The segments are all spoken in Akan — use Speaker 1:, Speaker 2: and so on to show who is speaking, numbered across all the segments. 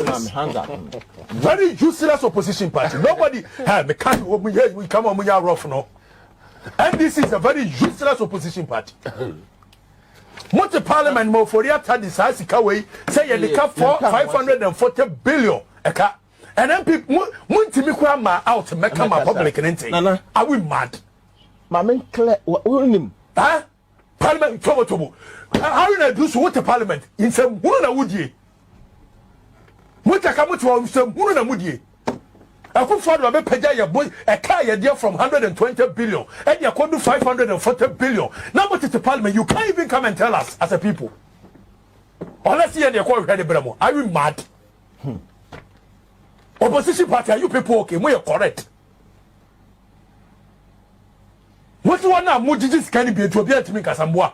Speaker 1: useless. Very useless opposition party. Nobody, we come on, we are rough no. And this is a very useless opposition party. Multi parliament more for your time decides to away say you cap for 540 billion. And then people Muntimikwa out to make my public and anything. Are we mad?
Speaker 2: Mamen clear
Speaker 1: huh? Parliament Tobo. Haruna do so what the parliament in some Haruna would ye. Muntaka mutu some Haruna would ye. Afrifa do be pay your boy a car dear from 120 billion and you could do 540 billion. Now what is the parliament? You can't even come and tell us as a people. Unless you are quite ready, Bramo. Are you mad? Opposition party, are you people okay? We are correct. What one now? Mujijis can be to be at me Kasambwa.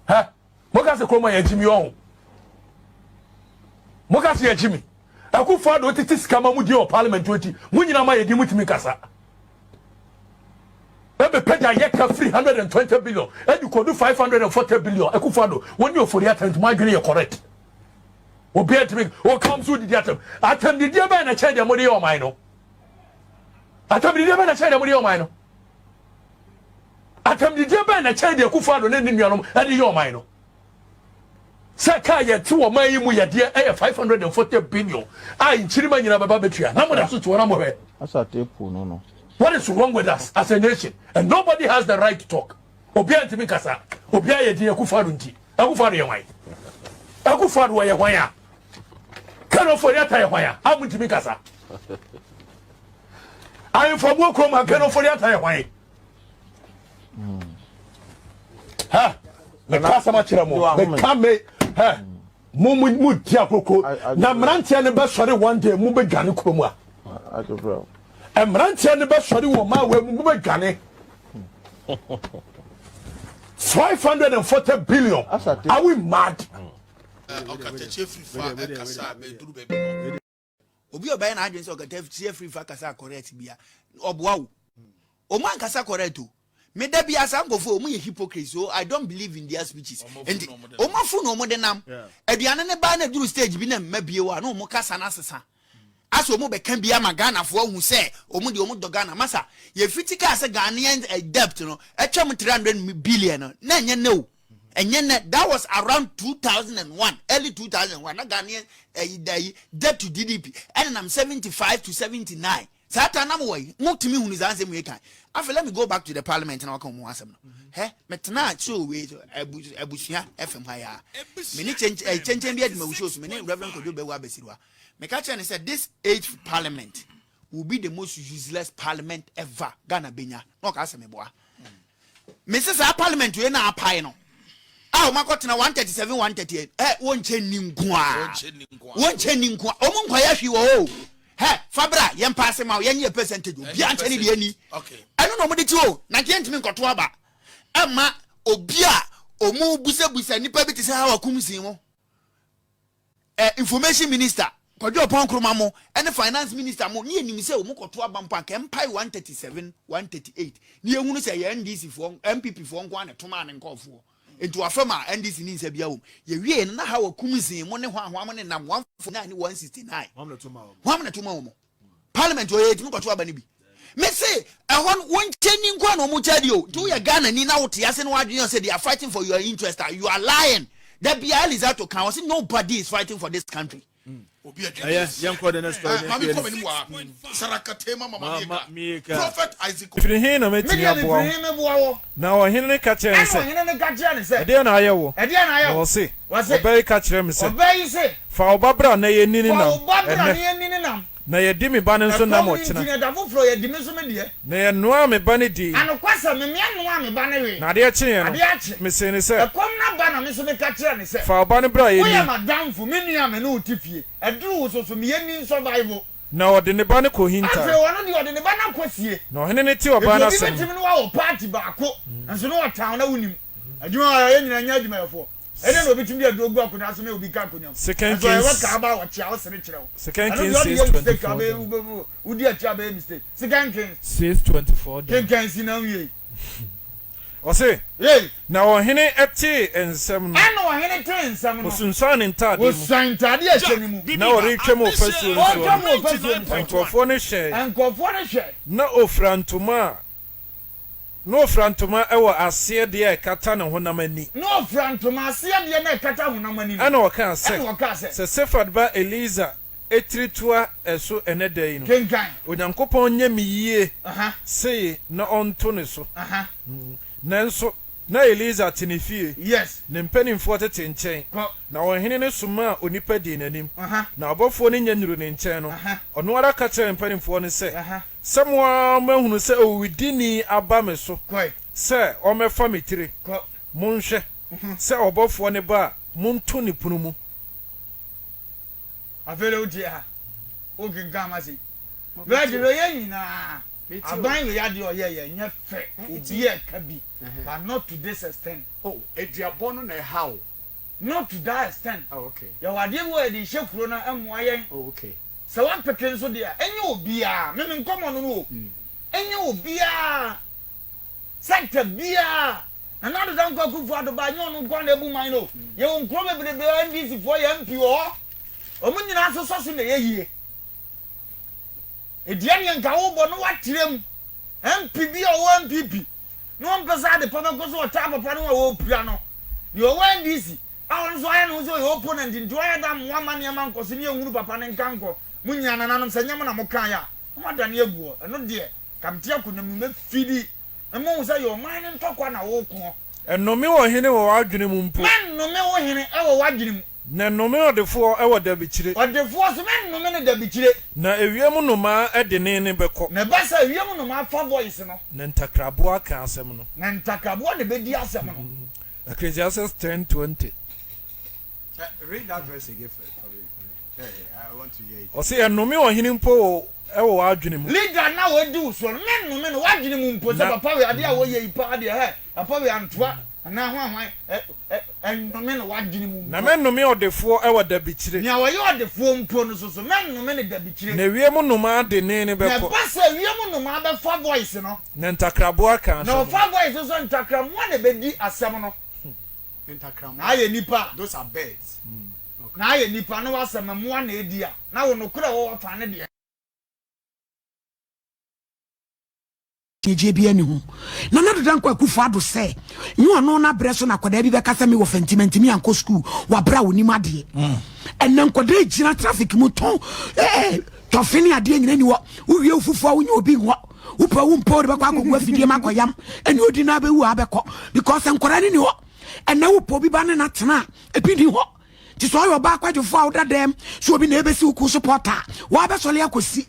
Speaker 1: Huh? Mokase Kroma and Jimmy on. Mokase and Jimmy. I could find what it is Kamamudi or Parliament 20. When you know my Edimu to Mikasa. Maybe Peja Yeka 320 billion. And you could do 540 billion. I could find when you're for the attempt, my green, you're correct. Or be at me, or comes with the atom. Atom the dear man, a child, a money or mine. Atom the dear man, a child, a money or mine. Atom the dear man, a child, a Kufado, and in your mine. Sakaya 2 or my dear 540 billion. I in Chiriman in Ababatria. Number that's what I'm aware.
Speaker 2: That's a tape, no.
Speaker 1: What is wrong with us as a nation? And nobody has the right to talk. Obia Timikasa, Obia dear Kufadunti, Akufari wine. Akufadu wire. Cannot for that wire. I'm with Timikasa. I am from Wokroma, cannot for that wire. Ha! The customer chiramo, the come, Mumu Tiaco, Namranti and the best sorry one day, Mube Ganukuma. And Ranti and the best sorry woman where Mube Gane 540 billion. Are we mad?
Speaker 3: Obi obey na adwen so ka tafie free fa kasa correct bia oboa o man kasa correct o me da bia sa ngofo o mu ye hypocrite so I don't believe in their speeches and o mafu no mo de nam aduane ne ba na duru stage bi na mabie wa na o mo kasa na sesa aso mo be kan bia ma Ghana fo hu se o mu de o mu do Ghana masa ye fitika se Ghanaian debt no etwam 300 billion na nye no. And that was around 2001, early 2001. Ghanaian debt to GDP, and I'm 75 to 79. Satan, I'm away. Not to me who is answering me. After let me go back to the parliament and I'll come once. Hey, Metana, so wait, Abusia, FMIA. Many change the shows, many Reverend Kodu Bewabesiwa. Mekachan said this 8th parliament will be the most useless parliament ever. Ghana Benya. No, Casameboa. Mrs. Parliament, you're not a pioneer. Ah, makoti na 137 138. Wonche ninkwa. Omunkwa ya hwi wo. Fabra, yem pass ma yenye percentage. Bia ncheni de ani. Okay. Eno no mode ti o. Na ke ntimi nkoto aba. Ema obi a omu busa nipa bi ti se ha wakumsin mo. Information minister Kwadwo Ponkroma mo ene finance minister mo ni enim se omu koto aba mpa ka empai 137 138. Ni ehunu se ye NDC fo MPP fo nko ane toma ane nkofo. Into afema NDC ni nse bia wo ye wie na ha wakumsin mo ne hwa mo ne nam 169 1 toma wo parliament o ye timi koto aba ne bi me say ehon won cheni nkwa no mo chadi o do ya Ghana ni na wote ase no adwene say they are fighting for your interest. You are lying. The BL is out to count. Nobody is fighting for this country.
Speaker 4: Yes, young code and story. Prophet Isaac. If you hear no meeting now, I hear the catcher and say, Dear Iowa, I will see. Was a very catcher, Mr. For Barbara, nay, Nina. Nay, Dimmy Bannon, so no much. Nay, no, me bunny D. And of course, I'm a man, Bannery. Nadia Chin, Miss Enisa. Come not ban Miss Catcher, for Bonnie Bray. I am a down for many am an old tiffy. A drew so from the ending survival. No, the Nebanico hint. I don't know the Nebanaco. No, any two of Bannas party back. And so no town, I wouldn't. I do any idea for. I don't know between the Drogo could ask me to be Capunia. Second case about Charles Richard. Second case, would you have a mistake? Second case, 624. Can see now ye. Ose.
Speaker 3: Hey.
Speaker 4: Na ohene ete ensem no.
Speaker 3: Ana ohene te ensem no.
Speaker 4: Osunsan ntade mu.
Speaker 3: Osuntade a cheni mu.
Speaker 4: Na oretwe mo fasu no.
Speaker 3: Otwa mo fasu no.
Speaker 4: Enkofo ne hye.
Speaker 3: Enkofo ne hye.
Speaker 4: Na ofrantuma. No frantuma ewo ase de e kata ne honam ani.
Speaker 3: No frantuma ase de na kata honam ani.
Speaker 4: Ana waka se. Se Sefad ba Eliza etiritua eso enedai no.
Speaker 3: Kenkan.
Speaker 4: Onyankopon nya mi yie.
Speaker 3: Say
Speaker 4: na onto ne so. Nanso na Eliza tinifie.
Speaker 3: Yes.
Speaker 4: Ne mpanimfo tete nchen. Na ohene ne suma onipa di nanim. Na abofo ne nya nyuru ne nchen no. Ono ara ka kire mpanimfo ne se. Samwa mahunu se owidini aba me so. Se o mefa metire. Monhwe. Se obofo ne ba monto ne punu mu.
Speaker 3: Avele odi ha. Ogi gama si. Bedi we yina. Aban we yade oye nya fe. Obi e ka bi. But not to this extent.
Speaker 5: Oh, eduabon na how?
Speaker 3: Not to that extent.
Speaker 5: Oh, okay.
Speaker 3: Ya wade wo e di hekuro na amoa yen.
Speaker 5: Oh, okay.
Speaker 3: Se wan peke nso de enye obi a me nkomo no no. Enye obi a sector bia. Another don't go ku for do ba nyo no kwa na ebu man no. Ye won kro bebrebe NDC for ye MP ho. Omunyina asoso so na ye yie. Edian ye nka wo bo no watirem. MP bia o MPP. No mpesa de papa ko so ta papa no wo pia no. Ye o NDC. Awon so aye no so ye opponent nti o ye da mo amane ma nkoso ne ehuru papa ne nkanko. Munya nananom sanyam na mokan ya. Mo dane eguo. Eno de kamtia kunam me fidi. Emo say your man ntokwa na wo ko.
Speaker 4: Enome wo hene wo adwene mu mpo.
Speaker 3: Men no me wo hene e wo wadwene mu.
Speaker 4: Na enome odefo e wo da bichire.
Speaker 3: Odefo so men no me ne da bichire.
Speaker 4: Na ewiem no ma ede ne beko.
Speaker 3: Na ba sa ewiem no ma fa voice no.
Speaker 4: Na ntakrabo aka asem no.
Speaker 3: Na ntakrabo ne be di asem no.
Speaker 4: Ecclesiastes 10:20.
Speaker 5: Read that verse again for me. I want to hear it.
Speaker 4: O say enome wo hene mpo e wo adwene mu.
Speaker 3: Leader na we di so men no me no wadwene mu mpo se papa we ade a wo ye ipa ade he. Papa we antoa na hwan enome no wadwene mu.
Speaker 4: Na men no me odefo e wo da bichire.
Speaker 3: Nya wo ye odefo mpo no so men no me ne da bichire.
Speaker 4: Na wiem no ma de ne beko.
Speaker 3: Na ba sa wiem no ma be fa voice no.
Speaker 4: Na ntakrabo aka
Speaker 3: na fa voice so ntakramo na be di asem no.
Speaker 5: Ntakramo.
Speaker 3: Na ye nipa.
Speaker 5: Those are birds.
Speaker 3: Na ye nipa no wasem mo na edi a. Na wo no kura wo fa ne de.
Speaker 6: Bia ni hu na na dodan kwa kufa do se nyu ano na bre so na koda bi be kasa me wo fentiment mi anko school wa bra woni made enen koda ejina traffic mu ton to fini ade nyina ni wo wie ofufu a wonye obi wo upa wo mpo de be kwa akogwa fidie makoyam eni odi na be wu abekọ because enkora ni wo ena wo po bi ba ne na tena ebi ni ho ti so yo ba kwadwofo a woda dem so obi na ebesi wo ku supporter wa be so le akosi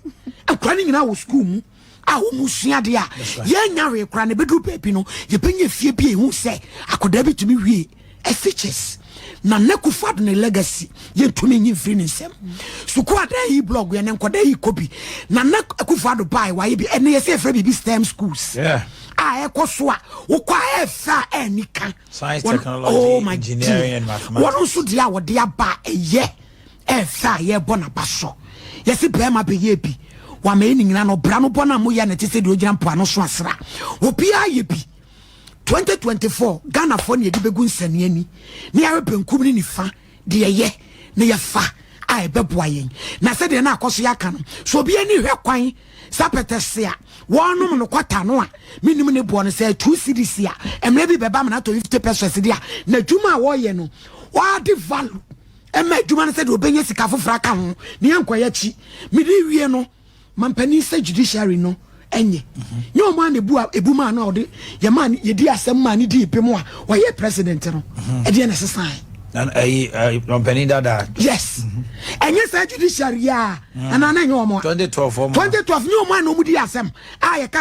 Speaker 6: enkora ni nyina wo school mu awo musua de a ye nyawe kra ne bedu baby no ye penye fie bi ehu se akoda bi tumi wie effiches na nekufad ne legacy ye tumi nyi free ne nsem suku ada yi blog ye ne nkoda yi kobi na nekufad bai wa ye bi ene ye se free bi STEM schools a ekoso a wo kwa efa enika
Speaker 7: science technology engineering and mathematics
Speaker 6: wonu so dia wo dia ba eye efa ye bona baso ye se be ma be ye bi wa me ni nyina no bra no bona mo ya na tese de ogyina mpo ano so asra opia ye bi 2024 Ghana for ne de begu nsane ani ne ya benkum ni nifa de ye ne ya fa a ebeboa yen na se de na akoso ya ka no so obi ani hwe kwan sapetese a wonum no kwata no a minim ne bo no se 2 cedis a emre bi beba me na to 50 pesos dia na dwuma a wo ye no wa de value ema dwuma no se de obenye sika fofra ka ho ne yankoya chi mi di wie no mampani se judiciary no enye nyo ma ne ebu ma na ode ye ma ye di asem ma ne di epemu a wo ye president no e de na sesan
Speaker 7: and mampani dada
Speaker 6: yes enye se judiciary a ana na nyo mo
Speaker 7: 2012
Speaker 6: nyo ma na mu di asem a ye ka